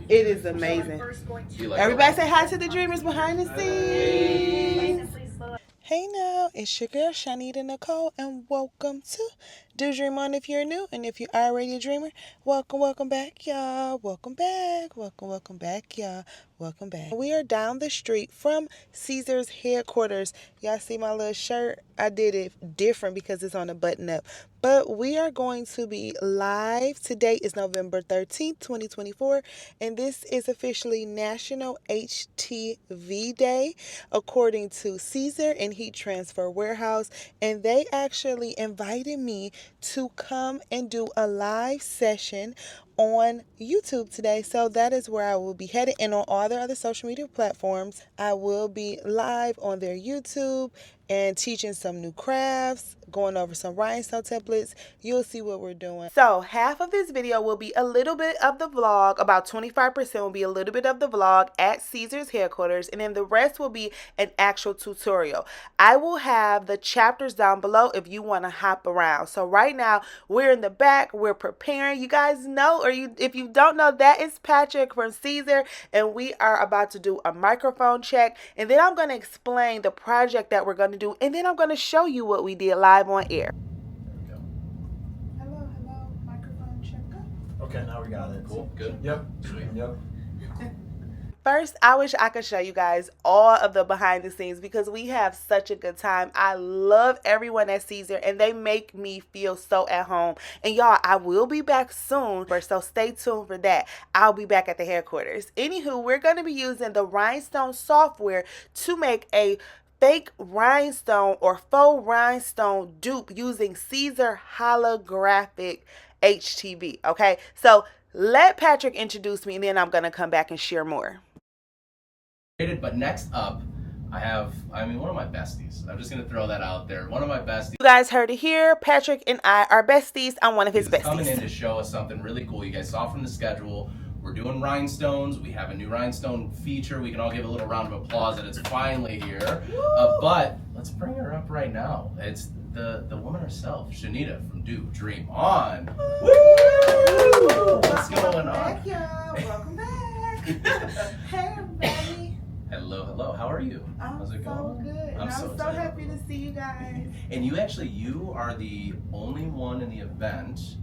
It is amazing. Everybody say hi to the dreamers behind the scenes. Hey now, it's your girl Shanita Nicole, and welcome to Do Dream On if you're new, and if you're already a dreamer, welcome back, y'all. Welcome back, welcome back, y'all. Welcome back. We are down the street from Siser's headquarters. Y'all see my little shirt? I did it different because it's on a button up. But we are going to be live. Today is November 13th, 2024, and this is officially National HTV Day, according to Siser and Heat Transfer Warehouse. And they actually invited me to come and do a live session on YouTube today. So that is where I will be headed, and on all their other social media platforms I will be live on their YouTube and teaching some new crafts, going over some rhinestone templates. You'll see what we're doing. So half of this video will be a little bit of the vlog, about 25% will be a little bit of the vlog at Siser's headquarters, and then the rest will be an actual tutorial. I will have the chapters down below if you want to hop around. So right now we're in the back, we're preparing. You guys know, or if you don't know, that is Patrick from Siser, and we are about to do a microphone check, and then I'm going to explain the project that we're going to do, and then I'm going to show you what we did live on air. There we go. Hello, microphone check up. Okay, now we got it. Cool, good. Yep, sweet. Yep. First, I wish I could show you guys all of the behind the scenes because we have such a good time. I love everyone at Siser, and they make me feel so at home. And y'all, I will be back soon, so stay tuned for that. I'll be back at the headquarters. Anywho, we're going to be using the rhinestone software to make a fake rhinestone or faux rhinestone dupe using Siser HOLOGRAPHIC HTV. Okay, so let Patrick introduce me, and then I'm going to come back and share more. But next up, I have, one of my besties. I'm just going to throw that out there. One of my besties. You guys heard it here. Patrick and I are besties. I'm one of his besties. Coming in to show us something really cool. You guys saw from the schedule. We're doing rhinestones. We have a new rhinestone feature. We can all give a little round of applause that it's finally here. But let's bring her up right now. It's the woman herself, Shanita from Do Dream On. Woo! What's going on? Back, y'all. Welcome back. Hey, everybody. Hello. How are you? How's it going? Good. I'm so happy to see you guys. And you are the only one in the event.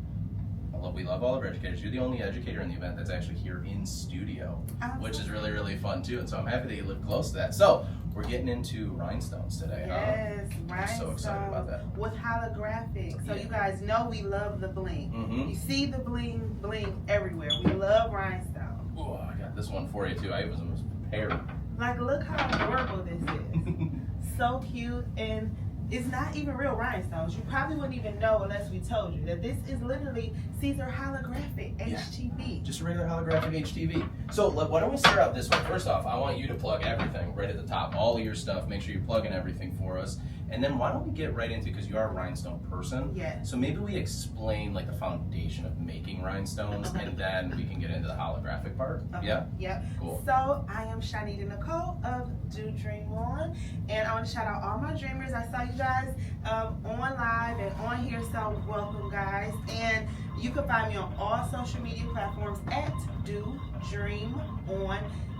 We love all of our educators. You're the only educator in the event that's actually here in studio, which is really, really fun too. And so I'm happy that you live close to that. So we're getting into rhinestones today, yes, huh? I'm so excited about that. With holographic. So you guys know we love the bling. You see the bling everywhere. We love rhinestones. Oh, I got this one for you too. I was almost prepared. Like, look how adorable this is. So cute, and it's not even real rhinestones. You probably wouldn't even know unless we told you that this is literally Siser HOLOGRAPHIC HTV. Just a regular holographic HTV. So why don't we start out this way? First off, I want you to plug everything right at the top, all of your stuff. Make sure you're plugging everything for us. And then why don't we get right into, because you are a rhinestone person. Yes. So maybe we explain like the foundation of making rhinestones, and then we can get into the holographic part. Okay. Yeah? Yep. Cool. So I am Shanita Nicole of Do Dream On, and I want to shout out all my dreamers. I saw you guys on live and on here, so welcome guys. And you can find me on all social media platforms at Do Dream On,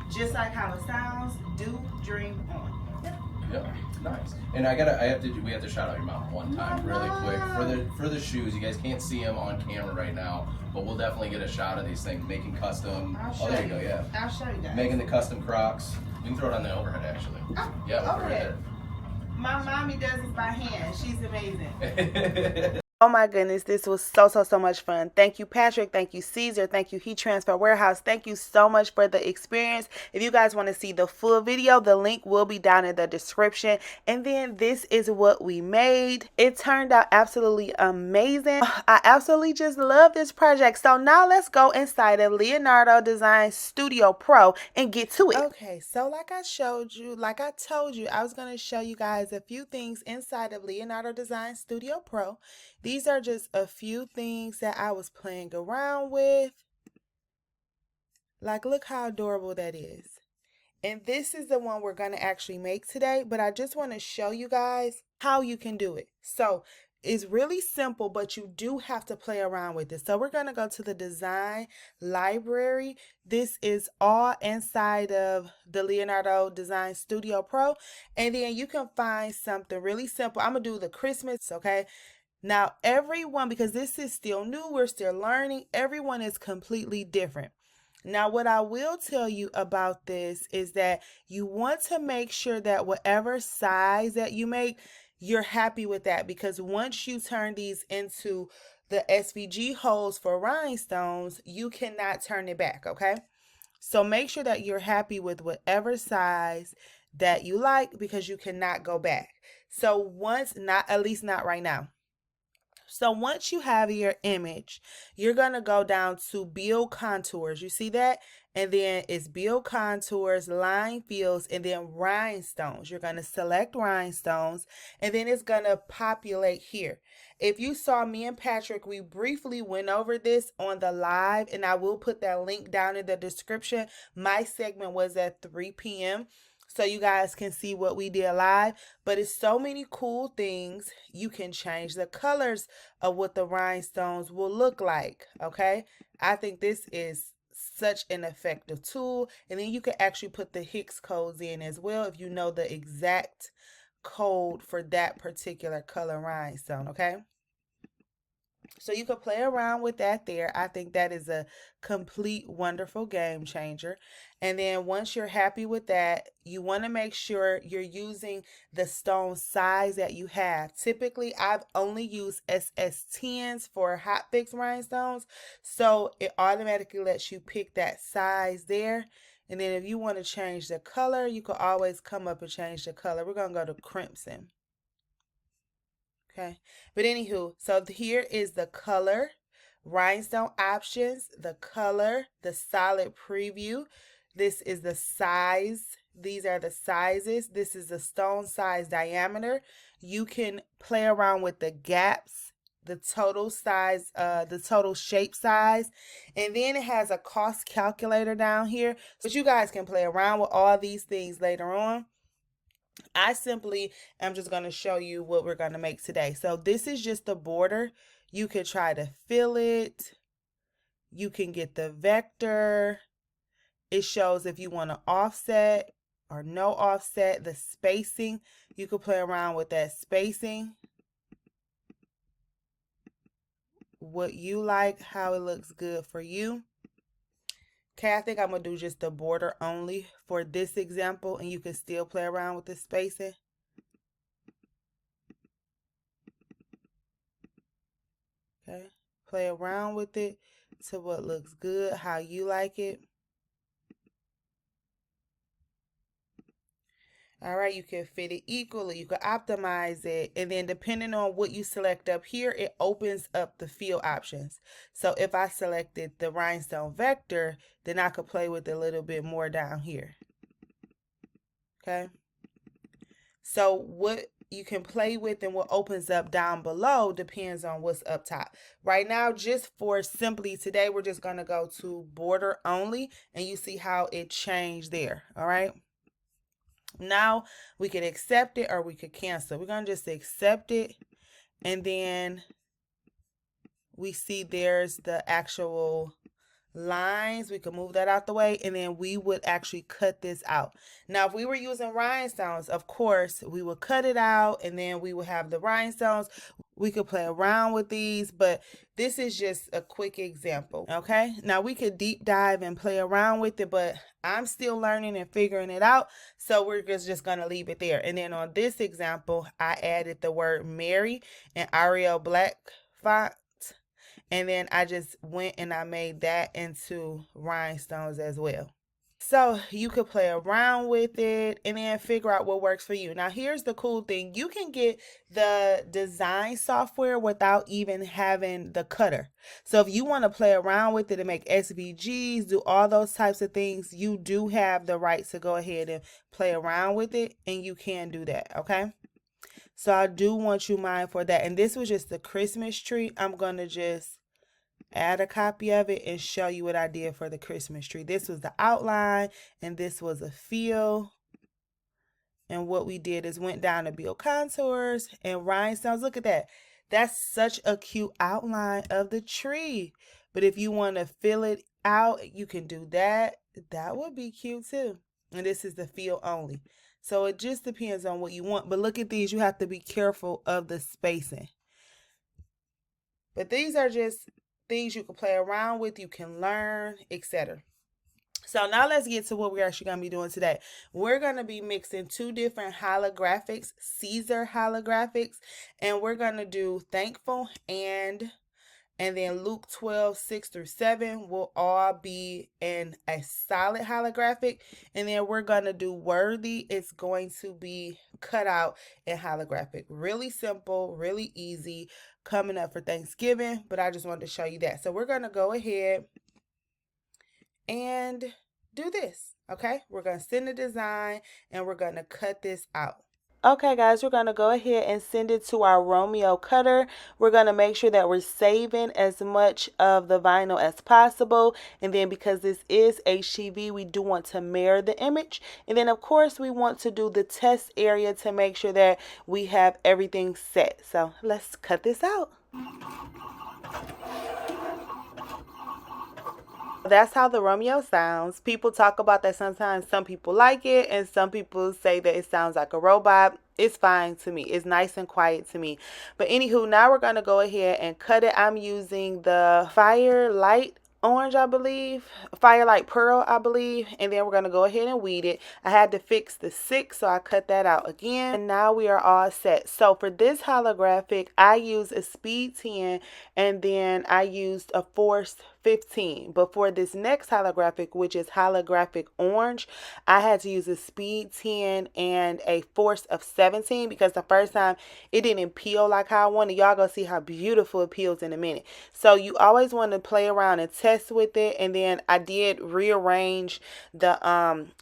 just like how it sounds. Do Dream On. Yep, nice. And we have to shout out your mom one time really quick for the shoes. You guys can't see them on camera right now, but we'll definitely get a shot of these things, making custom. There you go, yeah. I'll show you guys. Making the custom Crocs. We can throw it on the overhead actually. Yeah, we'll put it right there. My mommy does this by hand. She's amazing. Oh my goodness, this was so much fun. Thank you, Patrick. Thank you, Siser. Thank you, Heat Transfer Warehouse. Thank you so much for the experience. If you guys want to see the full video, the link will be down in the description. And then this is what we made. It turned out absolutely amazing. I absolutely just love this project. So now let's go inside of Leonardo Design Studio Pro and get to it. Okay, so like I told you, I was going to show you guys a few things inside of Leonardo Design Studio Pro. These are just a few things that I was playing around with. Like, look how adorable that is. And this is the one we're going to actually make today, but I just want to show you guys how you can do it. So It's really simple, but you do have to play around with it. So we're going to go to the design library. This is all inside of the Leonardo Design Studio Pro. And then you can find something really simple. I'm going to do the Christmas, okay? Now, everyone, because this is still new, we're still learning, everyone is completely different. Now, what I will tell you about this is that you want to make sure that whatever size that you make, you're happy with that, because once you turn these into the SVG holes for rhinestones, you cannot turn it back, okay? So make sure that you're happy with whatever size that you like, because you cannot go back. So once, at least not right now. So once you have your image, you're going to go down to build contours. You see that? And then it's build contours, line fills, and then rhinestones. You're going to select rhinestones, and then it's going to populate here. If you saw me and Patrick, we briefly went over this on the live, and I will put that link down in the description. My segment was at 3 p.m. so you guys can see what we did live. But it's so many cool things. You can change the colors of what the rhinestones will look like, okay? I think this is such an effective tool. And then you can actually put the Hicks codes in as well if you know the exact code for that particular color rhinestone, okay? So you can play around with that there. I think that is a complete wonderful game changer. And then once you're happy with that, you want to make sure you're using the stone size that you have. Typically, I've only used SS10s for hot fix rhinestones. So it automatically lets you pick that size there. And then if you want to change the color, you can always come up and change the color. We're going to go to crimson. Okay, but anywho, so here is the color, rhinestone options, the color, the solid preview. This is the size. These are the sizes. This is the stone size diameter. You can play around with the gaps, the total size, the total shape size. And then it has a cost calculator down here. But you guys can play around with all these things later on. I simply am just going to show you what we're going to make today. So this is just the border. You could try to fill it. You can get the vector. It shows if you want to offset or no offset, the spacing. You could play around with that spacing. What you like, how it looks good for you. Okay, I think I'm going to do just the border only for this example, and you can still play around with the spacing. Okay, play around with it to what looks good, how you like it. All right, you can fit it equally, you can optimize it, and then depending on what you select up here, it opens up the field options. So if I selected the rhinestone vector, then I could play with it a little bit more down here. Okay, so what you can play with and what opens up down below depends on what's up top. Right now, just for simply today, we're just going to go to border only, and you see how it changed there. All right. Now we could accept it or we could cancel. We're going to just accept it, and then we see there's the actual lines. We can move that out the way, and then we would actually cut this out. Now if we were using rhinestones, of course we would cut it out, and then we would have the rhinestones. We could play around with these, but this is just a quick example. Okay, now we could deep dive and play around with it, but I'm still learning and figuring it out, so we're just gonna leave it there. And then on this example, I added the word Mary in Arial black font. And then I just went and I made that into rhinestones as well. So you could play around with it and then figure out what works for you. Now here's the cool thing. You can get the design software without even having the cutter. So if you want to play around with it and make SVGs, do all those types of things, you do have the right to go ahead and play around with it, and you can do that, okay? So I do want you mindful of that. And this was just the Christmas tree. I'm going to just add a copy of it and show you what I did for the Christmas tree. This was the outline, and this was a feel. And what we did is went down to build contours and rhinestones. Look at that. That's such a cute outline of the tree. But if you want to fill it out, you can do that. That would be cute too. And this is the fill only. So it just depends on what you want. But look at these. You have to be careful of the spacing. But these are just things you can play around with. You can learn, etc. So now let's get to what we're actually going to be doing today. We're going to be mixing two different holographics, Siser holographics, and we're going to do Thankful and then Luke 12, 6 through 7 will all be in a solid holographic. And then we're going to do Worthy. It's going to be cut out in holographic. Really simple, really easy, coming up for Thanksgiving, but I just wanted to show you that. So we're going to go ahead and do this. Okay, we're going to send the design and we're going to cut this out. Okay guys, we're going to go ahead and send it to our Romeo cutter. We're going to make sure that we're saving as much of the vinyl as possible. And then because this is HTV, we do want to mirror the image. And then of course we want to do the test area to make sure that we have everything set. So let's cut this out. That's how the Romeo sounds. People talk about that sometimes. Some people like it and some people say that it sounds like a robot. It's fine to me. It's nice and quiet to me. But anywho, now we're going to go ahead and cut it. I'm using the Firelight Orange, I believe. Firelight Pearl, I believe. And then we're going to go ahead and weed it. I had to fix the 6, so I cut that out again. And now we are all set. So for this holographic, I used a speed 10 and then I used a force 15. But for this next holographic, which is holographic orange, I had to use a speed 10 and a force of 17 because the first time it didn't peel like how I wanted. Y'all gonna see how beautiful it peels in a minute. So you always want to play around and test with it. And then I did rearrange the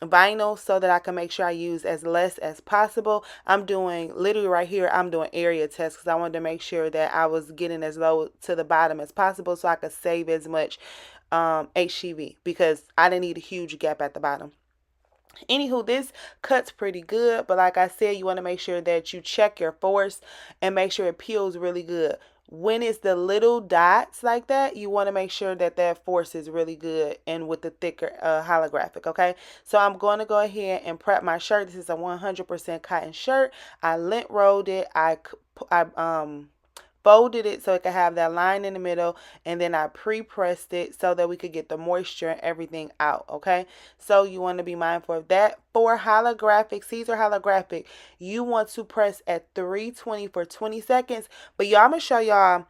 vinyl so that I can make sure I use as less as possible. I'm doing literally right here, I'm doing area tests because I wanted to make sure that I was getting as low to the bottom as possible so I could save as much HTV because I didn't need a huge gap at the bottom. Anywho, this cuts pretty good, but like I said, you want to make sure that you check your force and make sure it peels really good. When it's the little dots like that, you want to make sure that that force is really good and with the thicker holographic, okay? So I'm going to go ahead and prep my shirt. This is a 100% cotton shirt. I lint rolled it. I folded it so it could have that line in the middle, and then I pre-pressed it so that we could get the moisture and everything out, okay? So you want to be mindful of that. For holographic, Siser holographic, you want to press at 320 for 20 seconds, but y'all, I'm going to show y'all.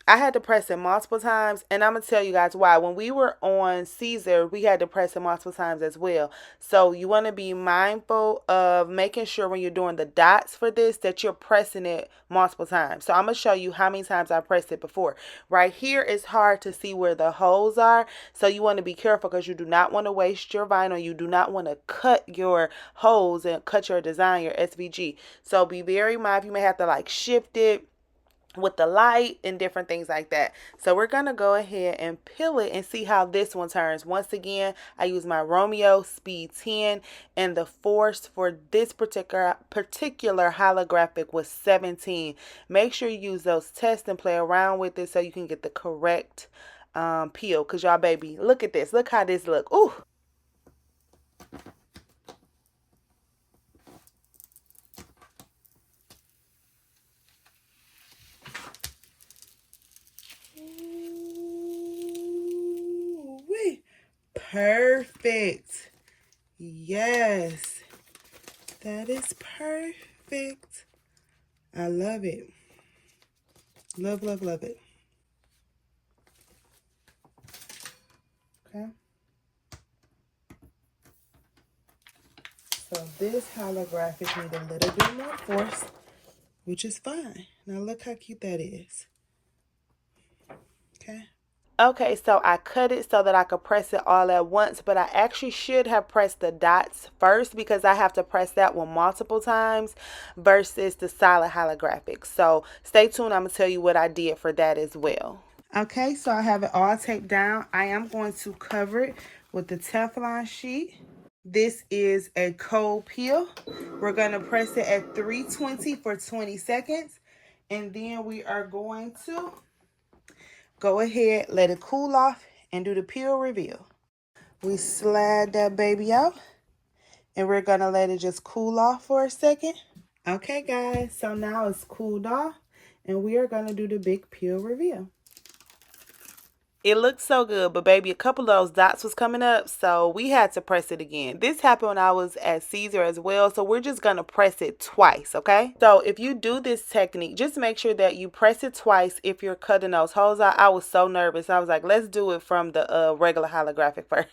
I had to press it multiple times, and I'm going to tell you guys why. When we were on Siser, we had to press it multiple times as well. So you want to be mindful of making sure when you're doing the dots for this that you're pressing it multiple times. So I'm going to show you how many times I pressed it before. Right here, it's hard to see where the holes are, so you want to be careful because you do not want to waste your vinyl. You do not want to cut your holes and cut your design, your SVG. So be very mindful. You may have to like shift it with the light and different things like that. So we're gonna go ahead and peel it and see how this one turns. Once again, I use my Romeo speed 10 and the force for this particular holographic was 17. Make sure you use those tests and play around with it so you can get the correct peel. Cause y'all, baby, look at this. Look how this look. Ooh. Perfect. Yes, that is perfect. I love it. Love, love, love it. Okay. So this holographic needs a little bit more force, which is fine. Now look how cute that is. Okay. Okay, so I cut it so that I could press it all at once, but I actually should have pressed the dots first because I have to press that one multiple times versus the solid holographic. So stay tuned. I'm going to tell you what I did for that as well. Okay, so I have it all taped down. I am going to cover it with the Teflon sheet. This is a cold peel. We're going to press it at 320 for 20 seconds. And then we are going to go ahead, let it cool off, and do the peel reveal. We slide that baby out, and we're going to let it just cool off for a second. Okay, guys, so now it's cooled off, and we are going to do the big peel reveal. It looked so good, but baby, a couple of those dots was coming up, so we had to press it again. This happened when I was at Siser as well, so we're just going to press it twice, okay? So if you do this technique, just make sure that you press it twice if you're cutting those holes out. I was so nervous. I was like, let's do it from the regular holographic first,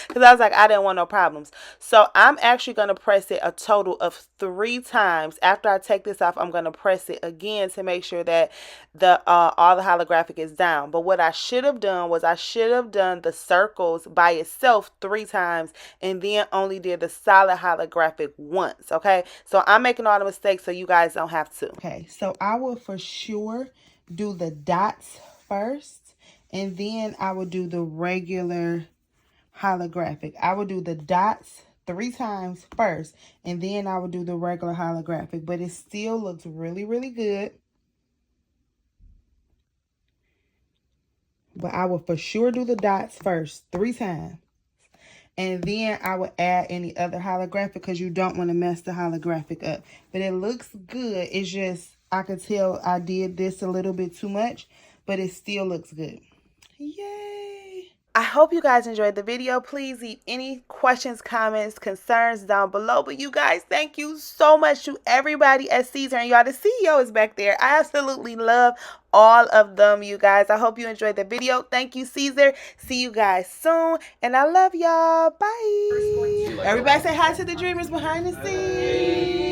because I was like, I didn't want no problems. So I'm actually going to press it a total of 3 times. After I take this off, I'm going to press it again to make sure that the all the holographic is down. But what I should have done was I should have done the circles by itself 3 times and then only did the solid holographic once. Okay, so I'm making all the mistakes so you guys don't have to. Okay, so I will for sure do the dots first, and then I will do the regular holographic. I will do the dots 3 times first, and then I will do the regular holographic, but it still looks really, really good. But I will for sure do the dots first 3 times. And then I will add any other holographic because you don't want to mess the holographic up. But it looks good. It's just, I could tell I did this a little bit too much, but it still looks good. Yay! I hope you guys enjoyed the video. Please leave any questions, comments, concerns down below. But you guys, thank you so much to everybody at Siser. And y'all, the CEO is back there. I absolutely love all of them, you guys. I hope you enjoyed the video. Thank you, Siser. See you guys soon. And I love y'all. Bye. Everybody say hi to the dreamers behind the scenes.